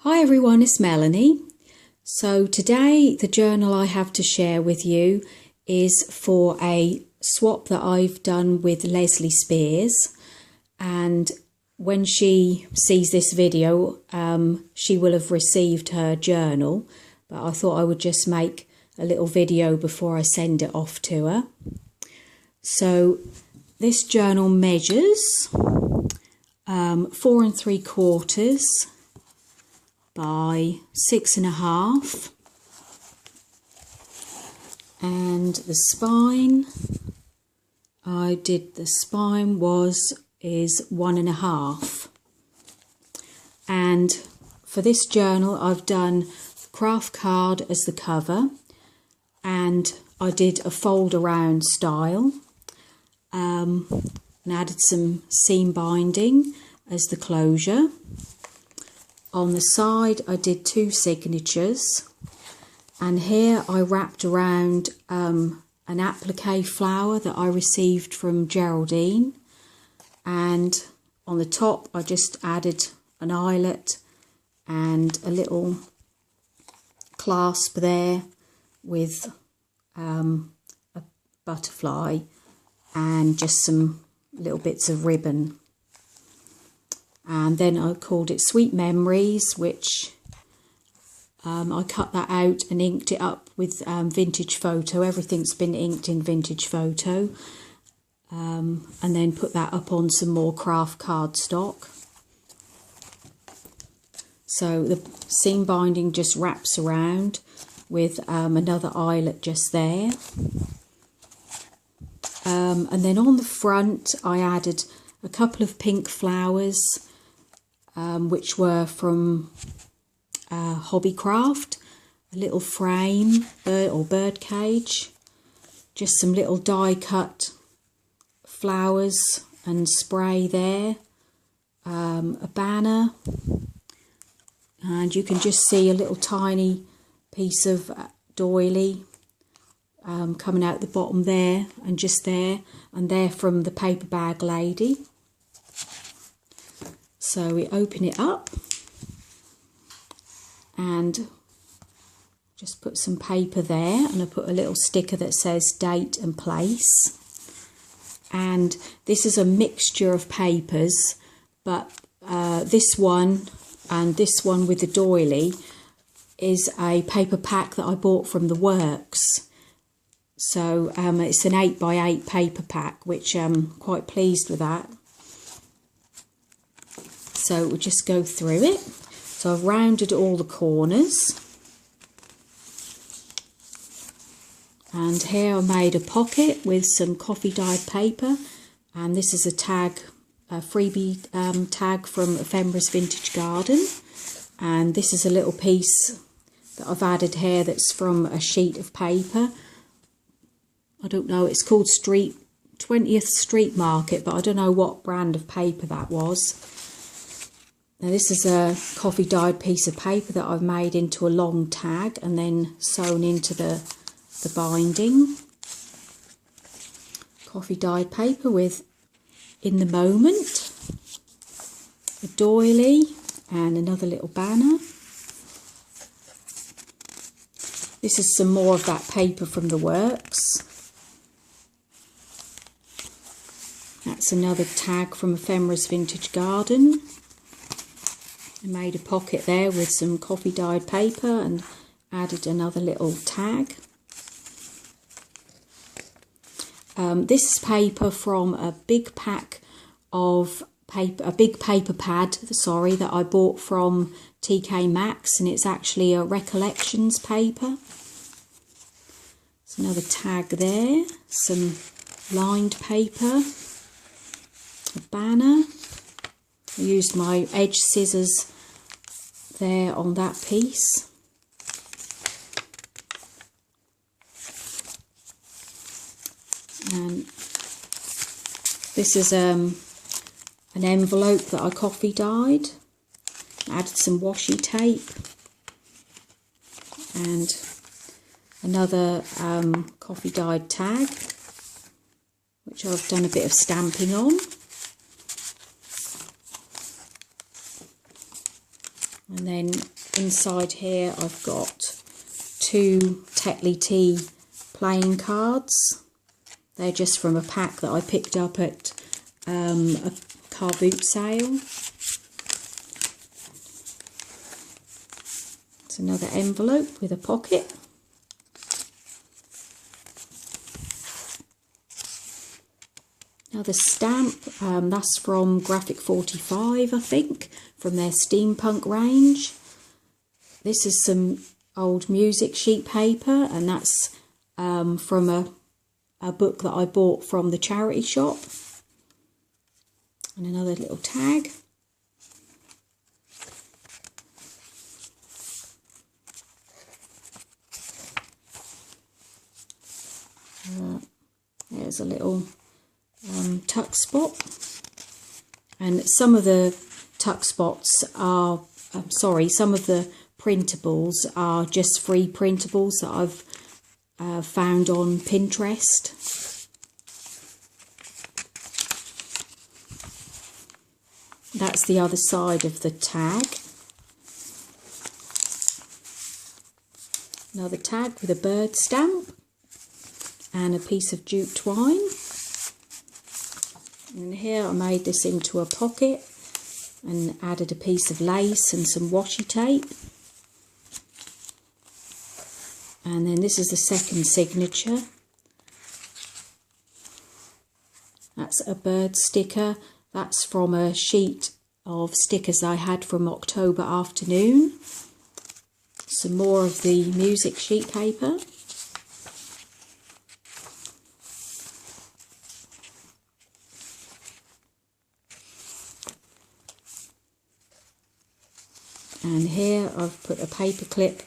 Hi everyone, it's Melanie. So today the journal I have to share with you is for a swap that I've done with Leslie Spears, and when she sees this video she will have received her journal, but I thought I would just make a little video before I send it off to her. So this journal measures 4 3/4 by 6.5, and the spine, the spine is 1.5, and for this journal I've done craft card as the cover, and I did a fold around style, and added some seam binding as the closure. On the side I did 2 signatures, and here I wrapped around an applique flower that I received from Geraldine, and on the top I just added an eyelet and a little clasp there with a butterfly and just some little bits of ribbon. And then I called it Sweet Memories, which I cut that out and inked it up with Vintage Photo. Everything's been inked in Vintage Photo, and then put that up on some more craft cardstock. So the seam binding just wraps around with another eyelet just there. And then on the front I added a couple of pink flowers, which were from Hobbycraft, a little frame or bird cage, just some little die cut flowers and spray there, a banner, and you can just see a little tiny piece of doily coming out the bottom there, and just there, and there from the paper bag lady. So we open it up and just put some paper there, and I put a little sticker that says date and place. And this is a mixture of papers, but this one and this one with the doily is a paper pack that I bought from the Works. So it's an 8x8 paper pack, which I'm quite pleased with that. So we'll just go through it. So I've rounded all the corners, and here I made a pocket with some coffee dyed paper, and this is a tag, a freebie tag from Ephemera's Vintage Garden, and this is a little piece that I've added here that's from a sheet of paper. I don't know, it's called 20th Street Market, but I don't know what brand of paper that was. Now this is a coffee dyed piece of paper that I've made into a long tag and then sewn into the binding. Coffee dyed paper with In the Moment, a doily and another little banner. This is some more of that paper from the Works. That's another tag from Ephemera's Vintage Garden. I made a pocket there with some coffee dyed paper and added another little tag. This is paper from a big pack of paper, a big paper pad, sorry, that I bought from TK Maxx, and it's actually a Recollections paper. There's another tag there, some lined paper, a banner. I used my edge scissors there on that piece. And this is an envelope that I coffee dyed. I added some washi tape and another coffee dyed tag, which I've done a bit of stamping on. And then inside here I've got 2 Tetley Tea playing cards. They're just from a pack that I picked up at a car boot sale. It's another envelope with a pocket. Another stamp, that's from Graphic 45, I think, from their steampunk range. This is some old music sheet paper, and that's from a book that I bought from the charity shop. And another little tag. There's a little tuck spot, and some of the tuck spots are some of the printables are just free printables that I've found on Pinterest. That's the other side of the tag. Another tag with a bird stamp and a piece of jute twine. And here I made this into a pocket and added a piece of lace and some washi tape. And then this is the second signature. That's a bird sticker. That's from a sheet of stickers I had from October Afternoon. Some more of the music sheet paper. And here I've put a paper clip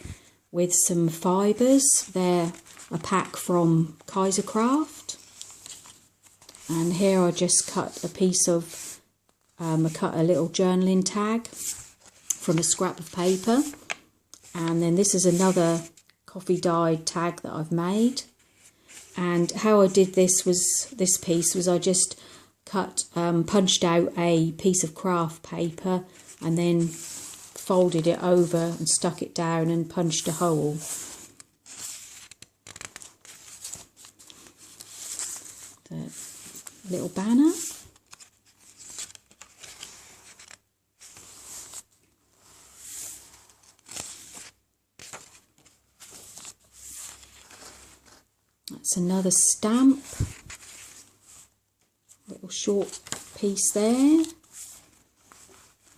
with some fibres. They're a pack from Kaisercraft. And here I just cut a piece of, I cut a little journaling tag from a scrap of paper. And then this is another coffee dyed tag that I've made. And how I did this piece was I just punched out a piece of craft paper and then folded it over and stuck it down and punched a hole. The little banner. That's another stamp. Little short piece there.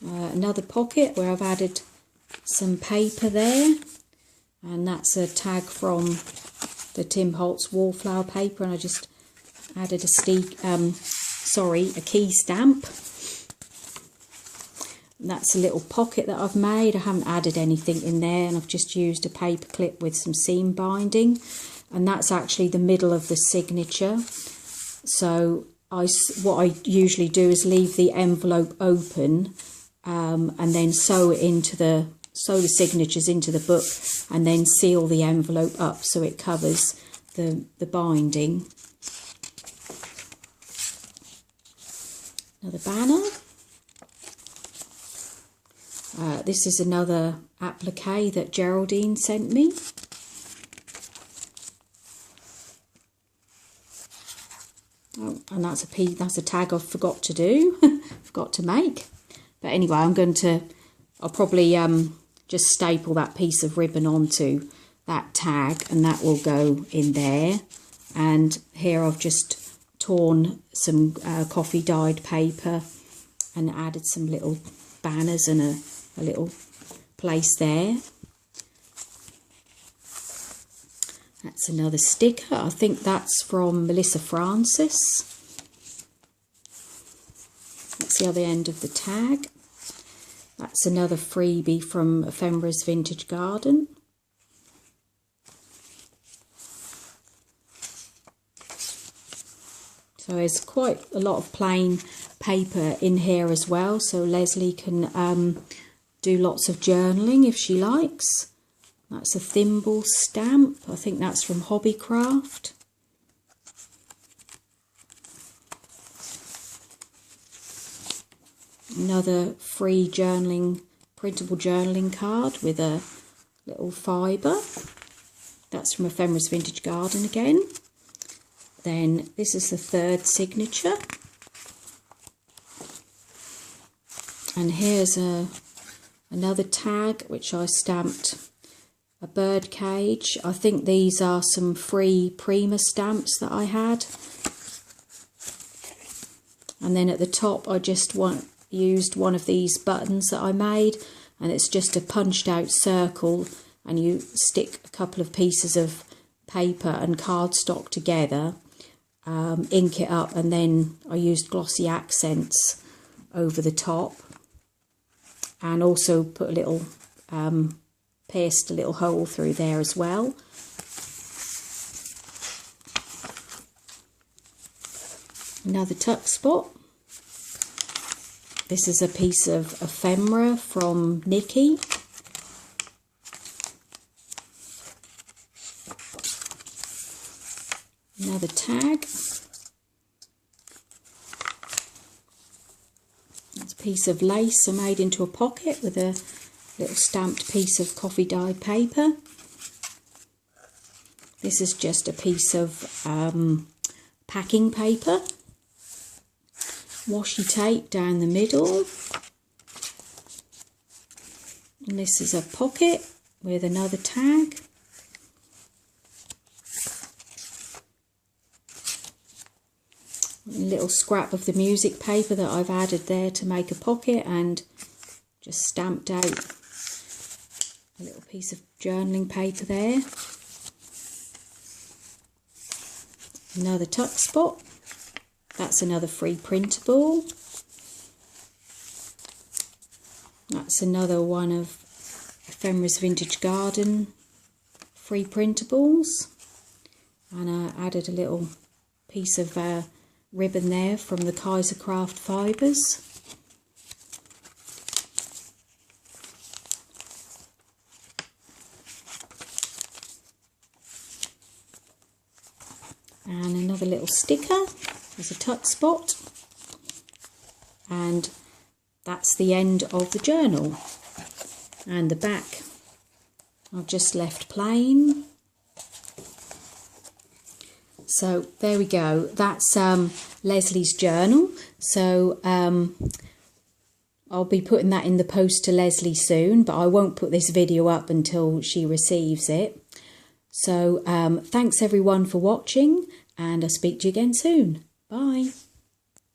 Another pocket where I've added some paper there, and that's a tag from the Tim Holtz wallflower paper, and I just added a key stamp. And that's a little pocket that I've made. I haven't added anything in there, and I've just used a paper clip with some seam binding, and that's actually the middle of the signature. So what I usually do is leave the envelope open and then sew the signatures into the book and then seal the envelope up so it covers the binding. Another banner. This is another applique that Geraldine sent me. Oh, and that's a tag I forgot to do, forgot to make. But anyway, I'll probably just staple that piece of ribbon onto that tag, and that will go in there. And here I've just torn some coffee dyed paper and added some little banners and a little place there. That's another sticker. I think that's from Melissa Francis. That's the other end of the tag. That's another freebie from Ephemera's Vintage Garden. So there's quite a lot of plain paper in here as well, so Leslie can do lots of journaling if she likes. That's a thimble stamp. I think that's from Hobbycraft. Another free journaling printable journaling card with a little fibre. That's from Ephemera's Vintage Garden again. Then this is the third signature. And here's another tag which I stamped a bird cage. I think these are some free Prima stamps that I had. And then at the top I just used one of these buttons that I made, and it's just a punched out circle, and you stick a couple of pieces of paper and cardstock together, ink it up, and then I used glossy accents over the top, and also put a little, pierced a little hole through there as well. Another tuck spot. This is a piece of ephemera from Nikki. Another tag. That's a piece of lace I made into a pocket with a little stamped piece of coffee dyed paper. This is just a piece of packing paper. Washi tape down the middle. And this is a pocket with another tag. A little scrap of the music paper that I've added there to make a pocket, and just stamped out a little piece of journaling paper there. Another tuck spot. That's another free printable. That's another one of Ephemera's Vintage Garden free printables. And I added a little piece of ribbon there from the Kaiser Craft Fibres. And another little sticker. There's a tuck spot, and that's the end of the journal. And the back I've just left plain. So there we go, that's Leslie's journal. So I'll be putting that in the post to Leslie soon, but I won't put this video up until she receives it. So thanks everyone for watching, and I'll speak to you again soon. Bye.